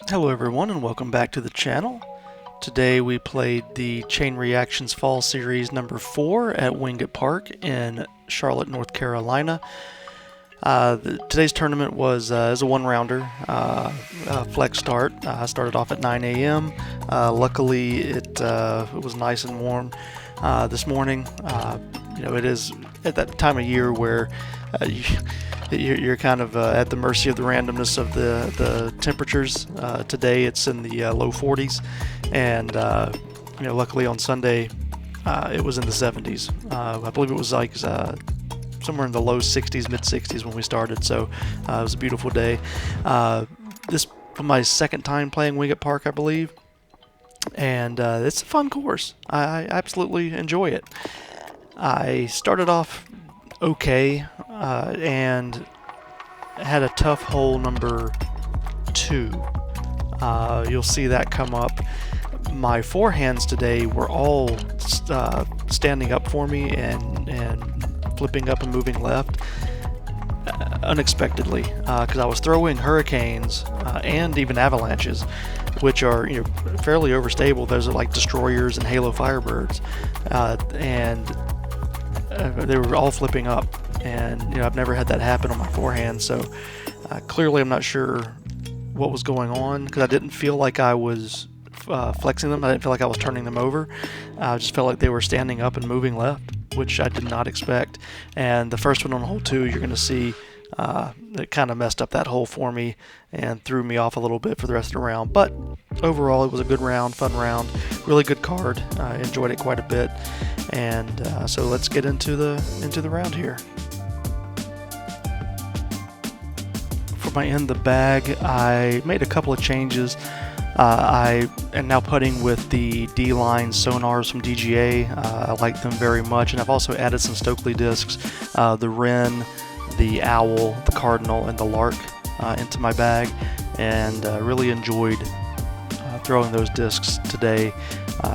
Hello everyone and welcome back to the channel. Today we played the Chain Reactions Fall Series number 4 at Winget Park in Charlotte, North Carolina. Today's tournament was a one-rounder, flex start. I started off at 9 a.m. Luckily it was nice and warm this morning. It is at that time of year where you're kind of at the mercy of the randomness of the temperatures. Today it's in the low 40s, and luckily on Sunday it was in the 70s. I believe it was like somewhere in the low 60s, mid 60s when we started. So it was a beautiful day. This was my second time playing Winget Park, I believe, and it's a fun course. I absolutely enjoy it. I started off okay and had a tough hole number 2. You'll see that come up. My forehands today were all standing up for me and flipping up and moving left unexpectedly, because I was throwing hurricanes and even avalanches, which are fairly overstable. Those are like destroyers and halo firebirds, and they were all flipping up, and I've never had that happen on my forehand. So clearly I'm not sure what was going on, because I didn't feel like I was flexing them. I didn't feel like I was turning them over. I just felt like they were standing up and moving left, which I did not expect. And the first one on hole 2, you're going to see it kind of messed up that hole for me and threw me off a little bit for the rest of the round. But overall, it was a good round, fun round, really good card. I enjoyed it quite a bit. And so let's get into the round here. For my in the bag, I made a couple of changes. I am now putting with the D-line sonars from DGA. I like them very much, and I've also added some Stokely discs, the Wren, the Owl, the Cardinal, and the Lark into my bag, and really enjoyed throwing those discs today.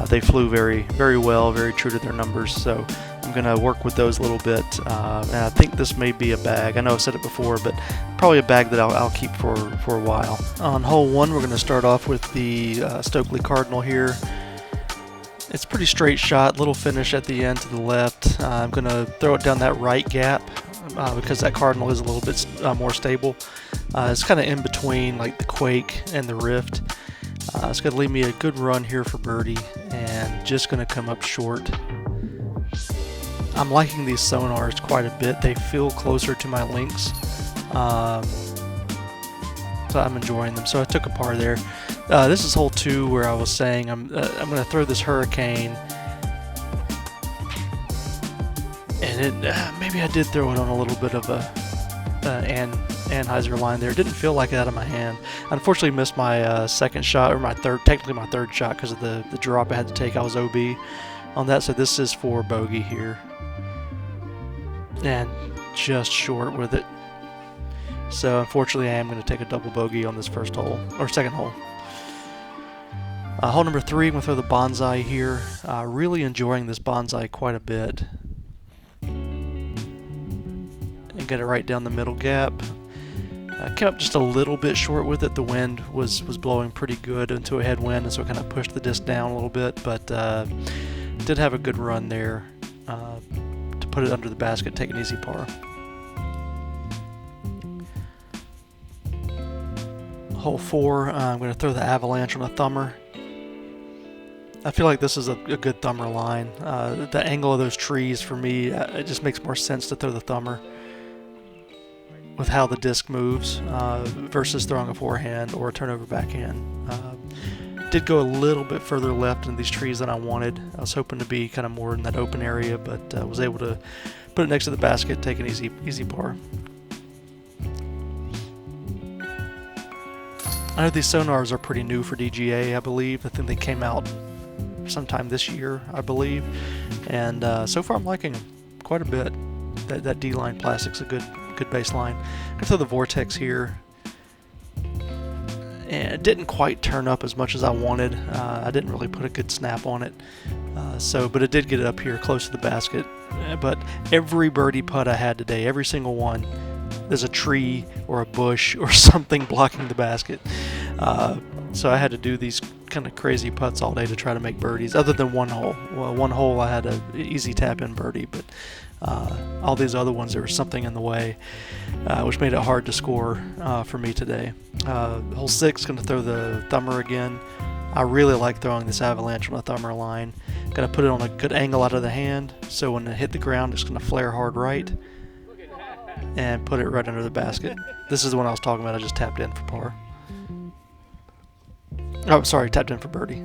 They flew very, very well, very true to their numbers, so I'm going to work with those a little bit, and I think this may be a bag. I know I've said it before, but probably a bag that I'll keep for a while. On hole 1, we're going to start off with the Stokely Cardinal here. It's a pretty straight shot, little finish at the end to the left. I'm going to throw it down that right gap because that Cardinal is a little bit more stable. It's kind of in between like the Quake and the Rift. It's going to leave me a good run here for birdie, and just going to come up short. I'm liking these sonars quite a bit. They feel closer to my links, so I'm enjoying them. So I took a par there. This is hole 2 where I was saying I'm going to throw this hurricane, and maybe I did throw it on a little bit of a Anheuser line there. It didn't feel like it out of my hand. I unfortunately missed my second shot, or technically my third shot, because of the drop I had to take. I was OB on that, so this is for bogey here, and just short with it. So unfortunately I am going to take a double bogey on this first hole, or second hole. Hole number 3, I'm going to throw the bonsai here. Really enjoying this bonsai quite a bit, and get it right down the middle gap. Came up just a little bit short with it. The wind was blowing pretty good into a headwind, and so it kind of pushed the disc down a little bit, but did have a good run there to put it under the basket, take an easy par. Hole 4, I'm going to throw the avalanche on a thumber. I feel like this is a good thumber line. The angle of those trees, for me, it just makes more sense to throw the thumber with how the disc moves versus throwing a forehand or a turnover backhand. Did go a little bit further left in these trees than I wanted. I was hoping to be kind of more in that open area, but was able to put it next to the basket, take an easy par. I know these sonars are pretty new for DGA, I believe. I think they came out sometime this year, I believe, and so far I'm liking them quite a bit. That D-line plastic's a good baseline. I'm gonna throw the Vortex here, and it didn't quite turn up as much as I wanted. I didn't really put a good snap on it, but it did get it up here close to the basket. But every birdie putt I had today, every single one, there's a tree or a bush or something blocking the basket. So I had to do these kind of crazy putts all day to try to make birdies, other than one hole. Well, one hole I had an easy tap-in birdie, but all these other ones, there was something in the way, which made it hard to score for me today. Hole 6, going to throw the thumber again. I really like throwing this avalanche on a thumber line. Going to put it on a good angle out of the hand, so when it hit the ground, it's going to flare hard right, and put it right under the basket. This is the one I was talking about. I just tapped in for par. Oh, sorry, tapped in for birdie.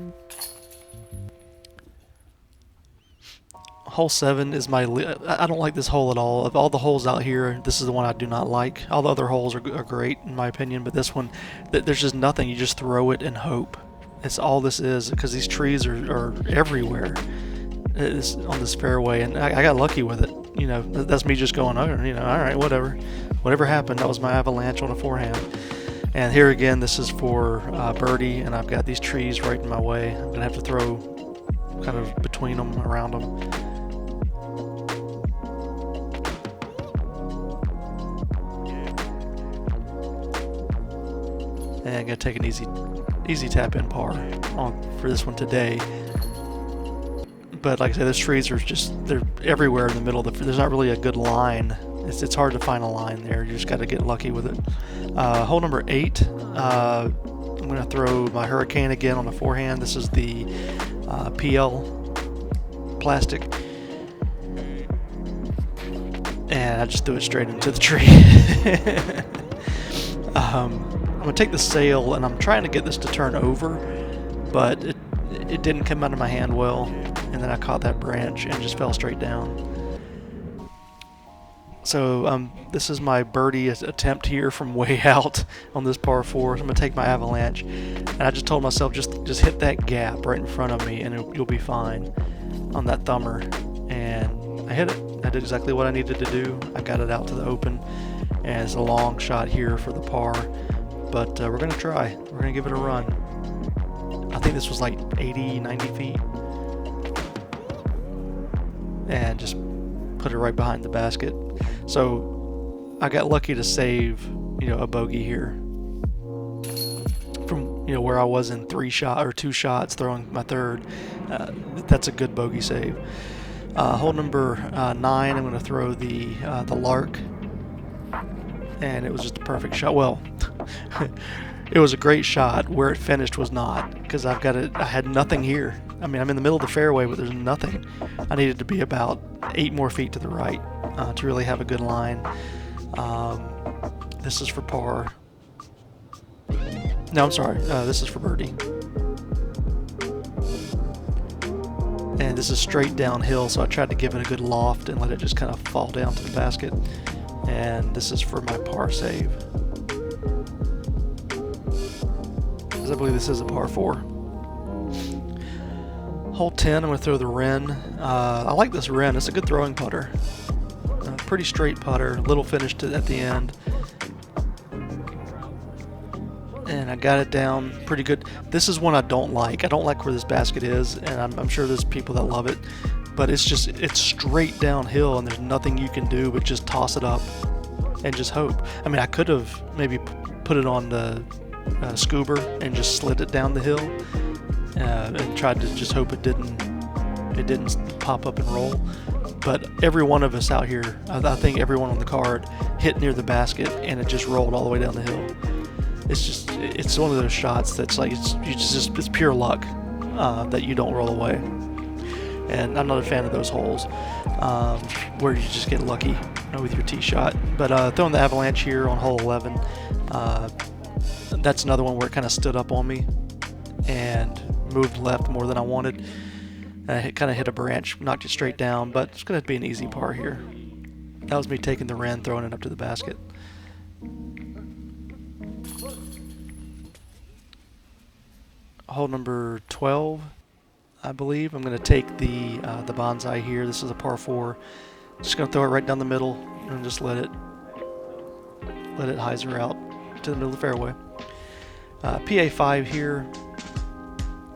Hole 7 is my... I don't like this hole at all. Of all the holes out here, this is the one I do not like. All the other holes are great, in my opinion, but this one, there's just nothing. You just throw it and hope. It's all this is, because these trees are everywhere on this fairway, and I got lucky with it. You know, that's me just going, oh, you know, all right, whatever happened. That was my avalanche on a forehand. And here again, this is for birdie, and I've got these trees right in my way. I'm gonna have to throw kind of between them, around them. And I'm gonna take an easy tap in par for this one today. But like I said, those trees are they're everywhere in the middle. There's not really a good line. It's hard to find a line there. You just got to get lucky with it. Hole number 8. I'm going to throw my Hurricane again on the forehand. This is the PL plastic. And I just threw it straight into the tree. I'm going to take the sail, and I'm trying to get this to turn over, but it didn't come out of my hand well, and then I caught that branch and just fell straight down. So this is my birdie attempt here from way out on this par 4. So I'm going to take my avalanche, and I just told myself just hit that gap right in front of me, and you'll be fine on that thumber. And I hit it. I did exactly what I needed to do. I got it out to the open, and it's a long shot here for the par, but we're going to try. We're going to give it a run. I think this was like 80, 90 feet, and just put it right behind the basket. So I got lucky to save, you know, a bogey here from, you know, where I was in 2 shots throwing my third. That's a good bogey save. Hole number 9, I'm going to throw the lark, and it was just a perfect shot. Well, it was a great shot. Where it finished was not, because I had nothing here. I mean, I'm in the middle of the fairway, but there's nothing. I needed to be about 8 more feet to the right to really have a good line. This is for par. No, I'm sorry. This is for birdie. And this is straight downhill, so I tried to give it a good loft and let it just kind of fall down to the basket. And this is for my par save. Because I believe this is a par 4. Hole 10, I'm going to throw the Wren. I like this Wren. It's a good throwing putter. Pretty straight putter, little finish at the end. And I got it down pretty good. This is one I don't like. I don't like where this basket is, and I'm sure there's people that love it. But it's straight downhill, and there's nothing you can do but just toss it up and just hope. I mean, I could have maybe put it on the scuba and just slid it down the hill. And tried to just hope it didn't pop up and roll. But every one of us out here, I think everyone on the card hit near the basket, and it just rolled all the way down the hill. It's one of those shots that's like it's pure luck that you don't roll away. And I'm not a fan of those holes where you just get lucky with your tee shot. But throwing the avalanche here on hole 11, that's another one where it kind of stood up on me and moved left more than I wanted. I kind of hit a branch, knocked it straight down, but it's going to be an easy par here. That was me taking the Wren, throwing it up to the basket. Hole number 12, I believe. I'm going to take the bonsai here. This is a par 4. Just going to throw it right down the middle and just let it hyzer out to the middle of the fairway. PA5 here.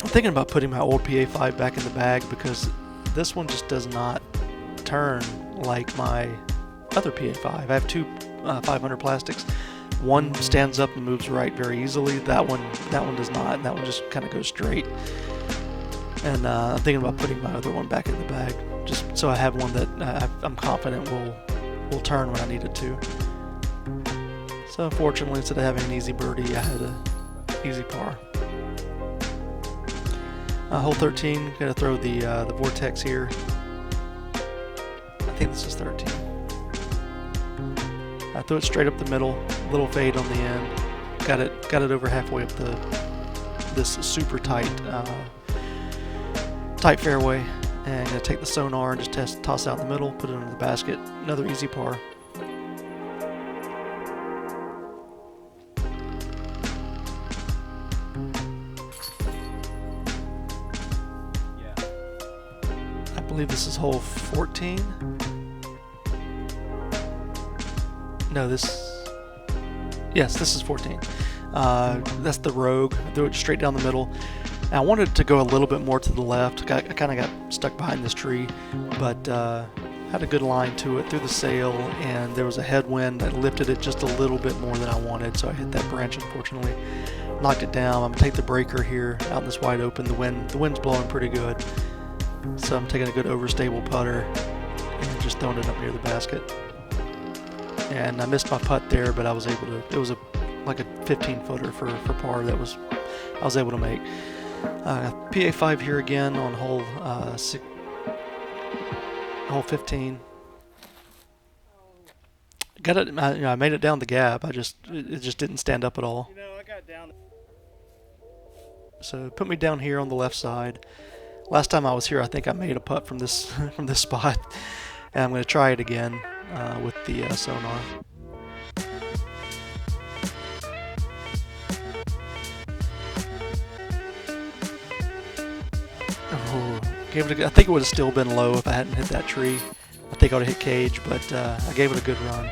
I'm thinking about putting my old PA5 back in the bag, because this one just does not turn like my other PA5. I have 2 500 plastics, One stands up and moves right very easily. That one does not. That one just kind of goes straight. And I'm thinking about putting my other one back in the bag, just so I have one that I'm confident will turn when I need it to. So unfortunately, instead of having an easy birdie, I had an easy par. Hole 13, gonna throw the vortex here. I think this is 13. I threw it straight up the middle, little fade on the end. Got it over halfway up this super tight fairway, and gonna take the sonar and just toss it out in the middle, put it into the basket. Another easy par. I believe this is hole 14. No, yes, this is 14. That's the rogue. I threw it straight down the middle. And I wanted to go a little bit more to the left. I kind of got stuck behind this tree, but had a good line to it through the sail, and there was a headwind that lifted it just a little bit more than I wanted, so I hit that branch, unfortunately. Knocked it down. I'm going to take the breaker here out in this wide open. The wind's blowing pretty good, so I'm taking a good overstable putter and just throwing it up near the basket. And I missed my putt there, but I was able to. It was like a 15-footer for par that I was able to make. PA 5 here again on hole 15. Got it. I made it down the gap. It just didn't stand up at all. I got down. So put me down here on the left side. Last time I was here, I think I made a putt from this from this spot, and I'm going to try it again with the sonar. Oh, I think it would have still been low if I hadn't hit that tree. I think I would have hit cage, but I gave it a good run.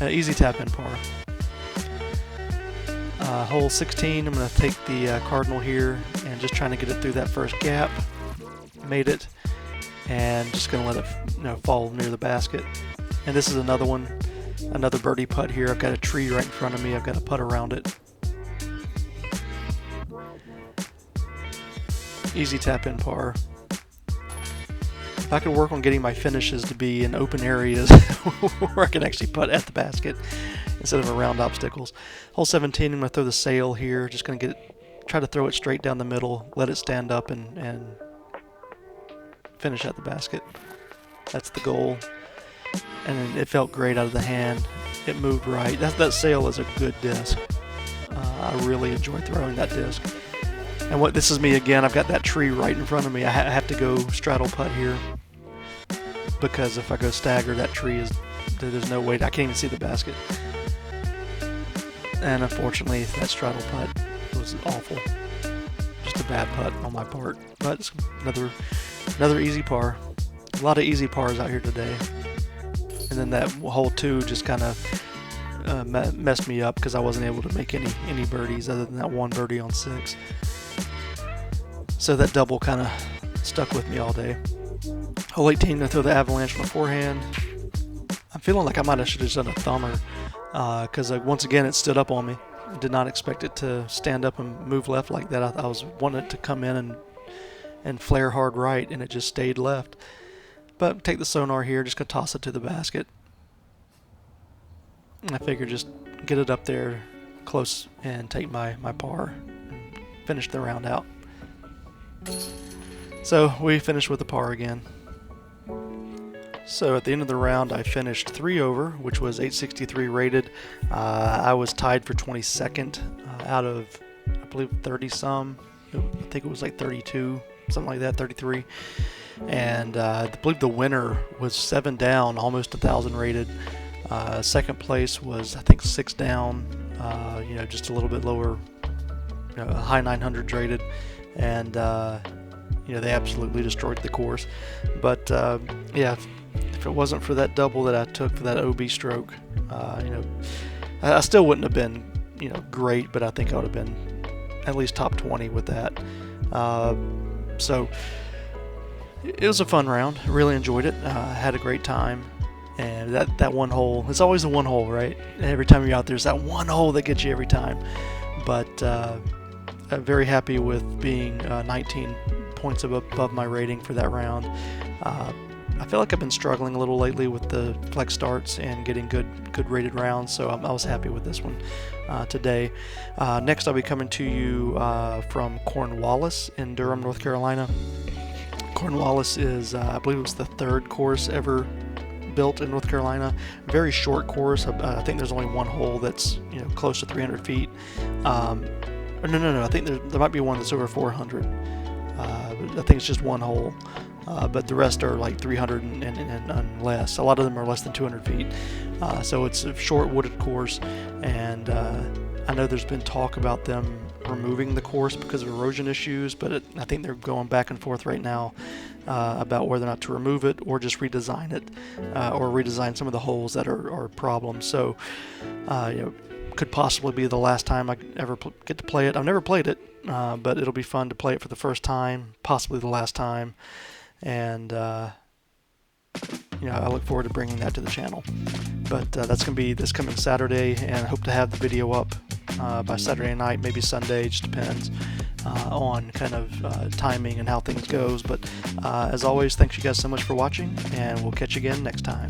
Easy tap in par. Hole 16, I'm going to take the Cardinal here and just trying to get it through that first gap. Made it, and just going to let it fall near the basket. And this is another one, another birdie putt here. I've got a tree right in front of me. I've got to putt around it. Easy tap in par. If I could work on getting my finishes to be in open areas where I can actually putt at the basket instead of around obstacles. Hole 17, I'm going to throw the sail here. Just going to try to throw it straight down the middle, let it stand up and finish at the basket. That's the goal. And it felt great out of the hand. It moved right. That sail is a good disc. I really enjoy throwing that disc. And this is me again. I've got that tree right in front of me. I have to go straddle putt here because if I go stagger, that tree there's no way. I can't even see the basket. And unfortunately, that straddle putt was awful. Just a bad putt on my part. But it's another easy par. A lot of easy pars out here today. And then that hole 2 just kind of messed me up because I wasn't able to make any birdies other than that one birdie on 6. So that double kind of stuck with me all day. Hole 18, I throw the avalanche on the forehand. I'm feeling like I might have should have done a thumber because once again it stood up on me. I did not expect it to stand up and move left like that. I was wanting it to come in and flare hard right, and it just stayed left. But take the sonar here, just gonna toss it to the basket. I figure just get it up there close and take my par and finish the round out. So we finished with a par again. So at the end of the round, I finished 3 over, which was 863 rated. I was tied for 22nd out of, I believe, 30 some. I think it was like 32, something like that, 33. And I believe the winner was 7 down, almost 1,000 rated. Second place was, I think, 6 down, just a litit bit lower, high 900s rated. And they absolutely destroyed the course. But yeah, if it wasn't for that double that I took for that OB stroke, I still wouldn't have been great, but I think I would have been at least top 20 with that. So it was a fun round. Really enjoyed it. Had a great time, And that one hole, it's always the one hole, right? Every time you're out there's that one hole that gets you every time. But I'm very happy with being 19 points above my rating for that round. I feel like I've been struggling a little lately with the flex starts and getting good rated rounds, so I was happy with this one today. Next I'll be coming to you from Cornwallis in Durham, North Carolina. Cornwallis is, I believe it was the 3rd course ever built in North Carolina. Very short course. I think there's only one hole that's close to 300 feet. No. I think there might be one that's over 400. I think it's just one hole. But the rest are like 300 and less. A lot of them are less than 200 feet. So it's a short wooded course, and I know there's been talk about them removing the course because of erosion issues, but I think they're going back and forth right now about whether or not to remove it or just redesign it, or redesign some of the holes that are problems. So could possibly be the last time I ever get to play it. I've never played it, but it'll be fun to play it for the first time, possibly the last time. And I look forward to bringing that to the channel. But that's going to be this coming Saturday, and I hope to have the video up by Saturday night, maybe Sunday, just depends on kind of timing and how things goes. But as always, thanks you guys so much for watching, and we'll catch you again next time.